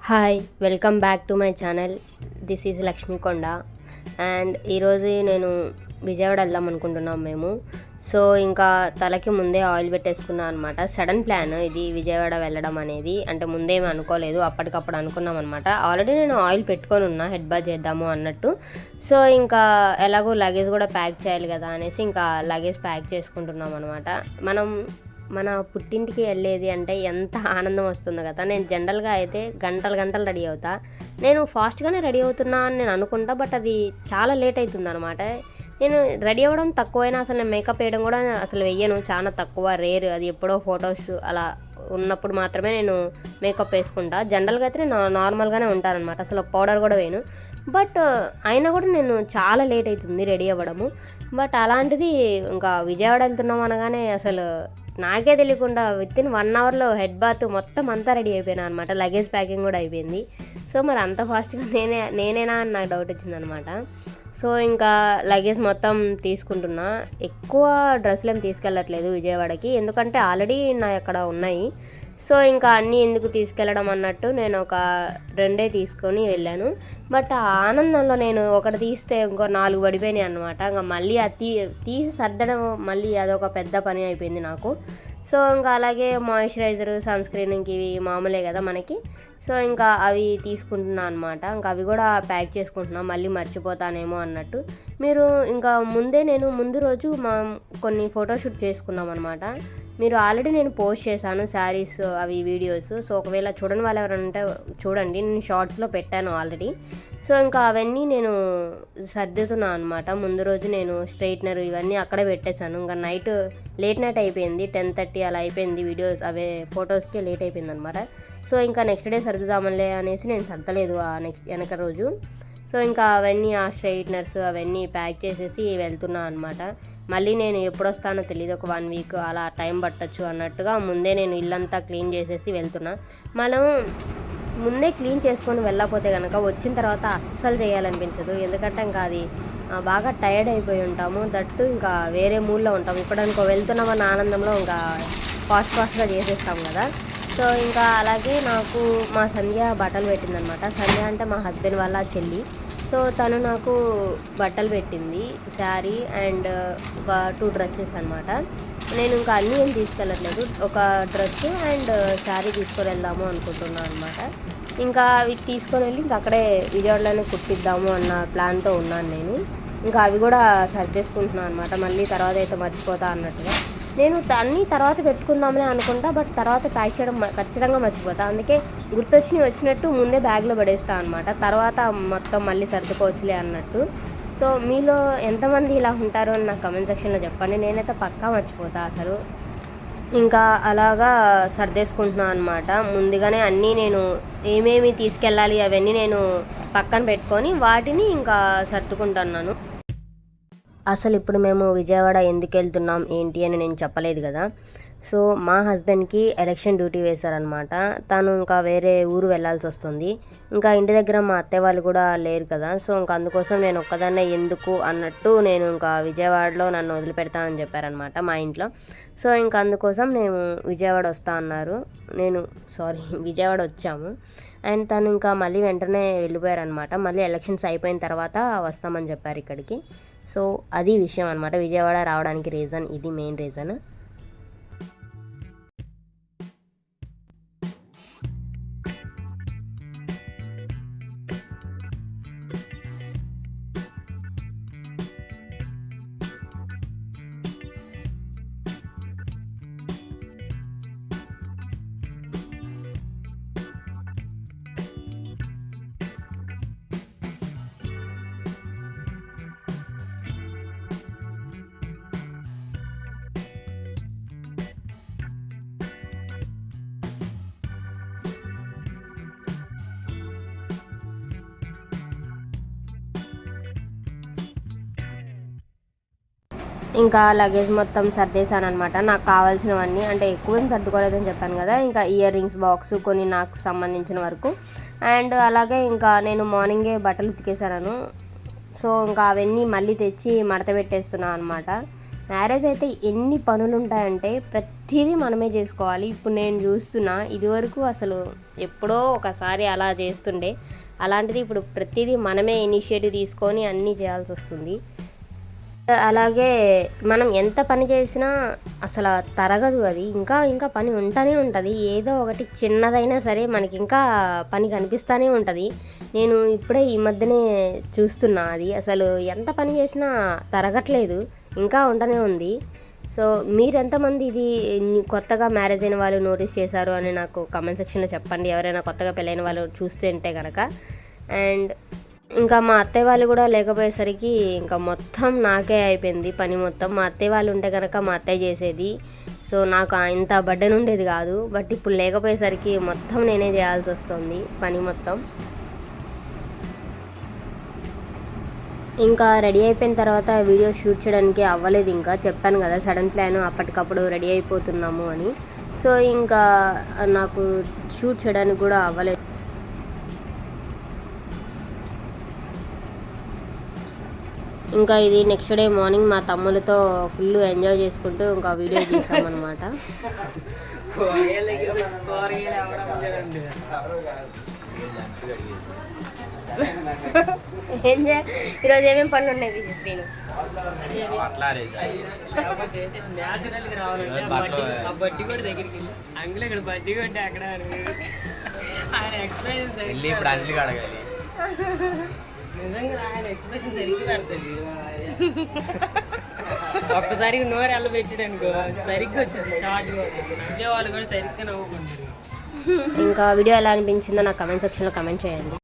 Hi welcome back to my channel. This is Lakshmi కొండ and ఈరోజు నేను విజయవాడ వెళ్దాం అనుకుంటున్నాం మేము. సో ఇంకా తలకి ముందే ఆయిల్ పెట్టేసుకున్నాం అనమాట. సడన్ ప్లాన్ ఇది విజయవాడ వెళ్ళడం అనేది, అంటే ముందేమీ అనుకోలేదు, అప్పటికప్పుడు అనుకున్నాం అనమాట. ఆల్రెడీ నేను ఆయిల్ పెట్టుకొని ఉన్నా హెడ్ బాత్ చేద్దాము అన్నట్టు. సో ఇంకా ఎలాగో లగేజ్ కూడా ప్యాక్ చేయాలి కదా అనేసి ఇంకా లగేజ్ ప్యాక్ చేసుకుంటున్నాం అనమాట. మన పుట్టింటికి వెళ్ళేది అంటే ఎంత ఆనందం వస్తుందో కదా. నేను జనరల్గా అయితే గంటలు రెడీ అవుతా. నేను ఫాస్ట్గానే రెడీ అవుతున్నా అని నేను అనుకుంటా, బట్ అది చాలా లేట్ అవుతుంది అనమాట. నేను రెడీ అవ్వడం తక్కువైనా అసలు నేను మేకప్ వేయడం కూడా అసలు వెయ్యను, చాలా తక్కువ, రేర్. అది ఎప్పుడో ఫొటోస్ అలా ఉన్నప్పుడు మాత్రమే నేను మేకప్ వేసుకుంటా. జనరల్గా అయితే నేను నార్మల్గానే ఉంటానన్నమాట, అసలు పౌడర్ కూడా వేయను. బట్ అయినా కూడా నేను చాలా లేట్ అవుతుంది రెడీ అవ్వడము. బట్ అలాంటిది ఇంకా విజయవాడ వెళ్తున్నాం అనగానే అసలు నాకే తెలియకుండా వితిన్ 1 అవర్లో హెడ్ బాత్ మొత్తం అంతా రెడీ అయిపోయినా అనమాట. లగేజ్ ప్యాకింగ్ కూడా అయిపోయింది. సో మరి అంత ఫాస్ట్గా నేనేనా అని నాకు డౌట్ వచ్చిందనమాట. సో ఇంకా లగేజ్ మొత్తం తీసుకుంటున్నా. ఎక్కువ డ్రెస్సులు ఏమి తీసుకెళ్ళట్లేదు విజయవాడకి, ఎందుకంటే ఆల్రెడీ నా అక్కడ ఉన్నాయి. సో ఇంకా అన్నీ ఎందుకు తీసుకెళ్ళడం అన్నట్టు నేను ఒక 2 తీసుకొని వెళ్ళాను. బట్ ఆ ఆనందంలో నేను ఒకటి తీస్తే ఇంకో 4 పడిపోయినాయి అనమాట. ఇంకా మళ్ళీ అది తీసి సర్దడం మళ్ళీ అదొక పెద్ద పని అయిపోయింది నాకు. సో ఇంకా అలాగే మాయిశ్చరైజరు, సన్ స్క్రీన్ ఇంక ఇవి మామూలే కదా మనకి. సో ఇంకా అవి తీసుకుంటున్నా అనమాట. ఇంకా అవి కూడా ప్యాక్ చేసుకుంటున్నా, మళ్ళీ మర్చిపోతానేమో అన్నట్టు. మీరు ఇంకా నేను ముందు రోజు కొన్ని ఫోటోషూట్ చేసుకున్నాం అనమాట. మీరు ఆల్రెడీ నేను పోస్ట్ చేశాను శారీస్ అవి వీడియోస్. సో ఒకవేళ చూడని వాళ్ళు ఎవరైనా ఉంటే చూడండి, నేను షార్ట్స్లో పెట్టాను ఆల్రెడీ. సో ఇంకా అవన్నీ నేను సర్దుతున్నాను అనమాట. ముందు రోజు నేను స్ట్రైట్నర్ ఇవన్నీ అక్కడే పెట్టేశాను. ఇంకా లేట్ నైట్ అయిపోయింది, 10:30 అలా అయిపోయింది. వీడియోస్ అవే ఫొటోస్కి లేట్ అయిపోయింది అనమాట. సో ఇంకా నెక్స్ట్ డే సర్దుదామలే అనేసి నేను సర్దలేదు ఆ వెనక రోజు. సో ఇంకా అవన్నీ ఆ స్ట్రైట్నర్స్ అవన్నీ ప్యాక్ చేసేసి వెళ్తున్నా అనమాట. మళ్ళీ నేను ఎప్పుడు వస్తానో తెలియదు, ఒక 1 వీక్ అలా టైం పట్టచ్చు అన్నట్టుగా ముందే నేను ఇల్లంతా క్లీన్ చేసేసి వెళ్తున్నా. మనం ముందే క్లీన్ చేసుకొని వెళ్ళకపోతే కనుక వచ్చిన తర్వాత అస్సలు చేయాలనిపించదు, ఎందుకంటే ఇంకా అది బాగా టైర్డ్ అయిపోయి ఉంటాము. దట్టు ఇంకా వేరే మూడ్లో ఉంటాము. ఇప్పుడు వెళ్తున్నామన్న ఆనందంలో ఇంకా ఫాస్ట్గా చేసేస్తాం కదా. సో ఇంకా అలాగే నాకు మా సంధ్య బట్టలు పెట్టిందనమాట. సంధ్య అంటే మా హస్బెండ్ వాళ్ళ చెల్లి. సో తను నాకు బట్టలు పెట్టింది, శారీ అండ్ ఒక 2 డ్రెస్సెస్ అనమాట. నేను ఇంకా అన్నీ ఏం తీసుకెళ్ళట్లేదు, ఒక డ్రెస్ అండ్ శారీ తీసుకొని వెళ్దాము అనుకుంటున్నాను అనమాట. ఇంకా అవి తీసుకొని వెళ్ళి ఇంకా అక్కడే విజయవాడలోనే కుట్టిద్దాము అన్న ప్లాన్తో ఉన్నాను నేను. ఇంకా అవి కూడా సర్దేసుకుంటున్నాను అనమాట, మళ్ళీ తర్వాత అయితే మర్చిపోతా అన్నట్టుగా. నేను అన్నీ తర్వాత పెట్టుకుందామని అనుకుంటా, బట్ తర్వాత ప్యాక్ చేయడం ఖచ్చితంగా మర్చిపోతా. అందుకే వచ్చినట్టు ముందే బ్యాగ్లో పడేస్తాను అనమాట. తర్వాత మొత్తం మళ్ళీ సర్దుకోవచ్చులే అన్నట్టు. సో మీలో ఎంతమంది ఇలా ఉంటారో అని నాకు కమెంట్ సెక్షన్లో చెప్పండి. నేనైతే పక్కా మర్చిపోతా అసలు. ఇంకా అలాగా సర్దేసుకుంటున్నాను అనమాట. ముందుగానే అన్నీ నేను ఏమేమి తీసుకెళ్ళాలి అవన్నీ నేను పక్కన పెట్టుకొని వాటిని ఇంకా సర్దుకుంటున్నాను. అసలు ఇప్పుడు మేము విజయవాడ ఎందుకు వెళ్తున్నాం ఏంటి అని నేను చెప్పలేదు కదా. సో మా హస్బెండ్కి ఎలక్షన్ డ్యూటీ వేశారనమాట. తను ఇంకా వేరే ఊరు వెళ్ళాల్సి వస్తుంది. ఇంకా ఇంటి దగ్గర మా అత్తయ్య వాళ్ళు కూడా లేరు కదా. సో ఇంకా అందుకోసం నేను ఒక్కదాన్నే ఎందుకు అన్నట్టు నేను ఇంకా విజయవాడలో నన్ను వదిలిపెడతానని చెప్పారనమాట మా ఇంట్లో. సో ఇంకా అందుకోసం మేము విజయవాడ వస్తా అన్నారు. విజయవాడ వచ్చాము. అండ్ తను ఇంకా మళ్ళీ వెంటనే వెళ్ళిపోయారనమాట. మళ్ళీ ఎలక్షన్స్ అయిపోయిన తర్వాత వస్తామని చెప్పారు ఇక్కడికి. సో అది విషయం అనమాట, విజయవాడ రావడానికి రీజన్ ఇది, మెయిన్ రీజన్. ఇంకా లగేజ్ మొత్తం సర్దేశాను అనమాట. నాకు కావాల్సినవన్నీ, అంటే ఎక్కువ ఏం సర్దుకోలేదని చెప్పాను కదా. ఇంకా ఇయర్ రింగ్స్ బాక్స్ కొన్ని నాకు సంబంధించిన వరకు, అండ్ అలాగే ఇంకా నేను మార్నింగే బట్టలు ఉతికేసాను. సో ఇంకా అవన్నీ మళ్ళీ తెచ్చి మడత పెట్టేస్తున్నాను అనమాట. మ్యారేజ్ అయితే ఎన్ని పనులు ఉంటాయంటే ప్రతిదీ మనమే చేసుకోవాలి. ఇప్పుడు నేను చూస్తున్నా, ఇదివరకు అసలు ఎప్పుడో ఒకసారి అలా చేస్తుండే, అలాంటిది ఇప్పుడు ప్రతిదీ మనమే ఇనిషియేటివ్ తీసుకొని అన్నీ చేయాల్సి వస్తుంది. అలాగే మనం ఎంత పని చేసినా అసలు తరగదు, అది ఇంకా ఇంకా పని ఉంటూనే ఉంటుంది. ఏదో ఒకటి చిన్నదైనా సరే మనకి ఇంకా పని కనిపిస్తూనే ఉంటుంది. నేను ఇప్పుడే ఈ మధ్యనే చూస్తున్నా, అది అసలు ఎంత పని చేసినా తరగట్లేదు, ఇంకా ఉంటూనే ఉంది. సో మీరు ఎంతమంది ఇది కొత్తగా మ్యారేజ్ అయిన వాళ్ళు నోటీస్ చేశారు అని నాకు కామెంట్ సెక్షన్లో చెప్పండి, ఎవరైనా కొత్తగా పెళ్ళైన వాళ్ళు చూస్తుంటే కనుక. అండ్ ఇంకా మా అత్తయ్య వాళ్ళు కూడా లేకపోయేసరికి ఇంకా మొత్తం నాకే అయిపోయింది పని మొత్తం. మా అత్తయ్య వాళ్ళు ఉంటే కనుక మా అత్తయ్య చేసేది, సో నాకు ఇంత బర్డెన్ ఉండేది కాదు. బట్ ఇప్పుడు లేకపోయేసరికి మొత్తం నేనే చేయాల్సి వస్తుంది పని మొత్తం. ఇంకా రెడీ అయిపోయిన తర్వాత వీడియో షూట్ చేయడానికి అవ్వలేదు. ఇంకా చెప్పాను కదా సడన్ ప్లాన్, అప్పటికప్పుడు రెడీ అయిపోతున్నాము అని. సో ఇంకా నాకు షూట్ చేయడానికి కూడా అవ్వలేదు. ఇంకా ఇది నెక్స్ట్ డే మార్నింగ్ మా తమ్ములతో ఫుల్ ఎంజాయ్ చేసుకుంటూ ఇంకా వీడియో తీసామన్నమాట. ఈరోజు ఏమేమి పనులు ఉన్నాయి శ్రీను? బడ్డీ కూడా దగ్గరికి అంగులు ఇక్కడ బడ్డీ కొట్టి అక్కడ ఆయన ఎక్స్ప్రెషన్ ఇప్పుడు అంజలి అడగాలి. నిజంగా ఆయన ఎక్స్ప్రెషన్ సరిగ్గా పెడతాడు. ఒక్కసారి నోరు ఎల్ల పెట్టాడు అనుకో సరిగ్గా వచ్చింది షార్ట్ కూడా, నవ్వే వాళ్ళు కూడా సరిగ్గా నవ్వుకుంటారు. ఇంకా వీడియో ఎలా అనిపించిందో నాకు కమెంట్ సెక్షన్లో కమెంట్ చేయండి.